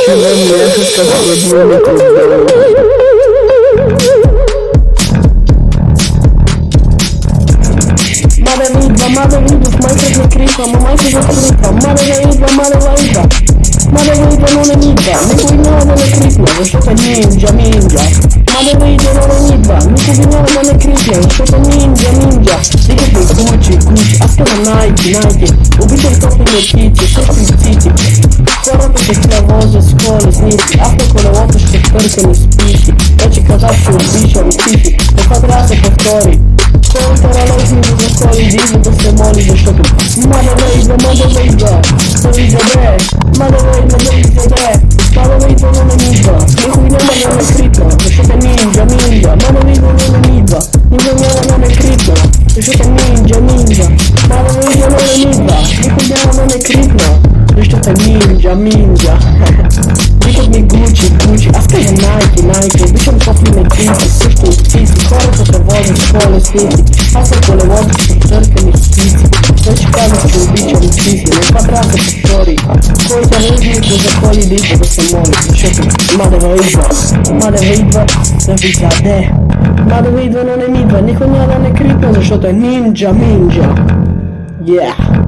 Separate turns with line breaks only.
Ще ме млеха като роднико. Mada vidva, в майката не крипа, ма майка закрипа. Мада идва, non è nidva, никой няма да не крипне, защото е нинджа. Мада идва, non è nidva, никой няма да не крипне, защото е нинджа. Викат ми Гучи, аз казвам Найки, обичам топлите птици, също цици. Хората се превозят с коли, снимки, аз на колелото ще търкам и спики. Вече казах, че обичам цифи, но това трябва да се повтори. Хората ралежни за коли, диза да се моли, защото мада идва, да изяде. Мада идва, но не идва, никой няма да не крипна, защото е нинджа. Мада идва, но не идва, никой няма да не крипна, защото е нинджа. Мада идва, но не идва, никой няма да не крипна, защото е нинджа. Викат ми Гучи, аз казвам Найки, обичам топлите птици, също птици. Хората се возят с коли, снимки, аз на колелото ще търкам и спици. Вече казах, че обичам цифи, но това трябва да се повтори. Който ръжнико за коли да идва да се моли, защото мада идва, да ви заде. Мада идва, но не идва, никой няма да не крипне, защото е нинджа. Yeah.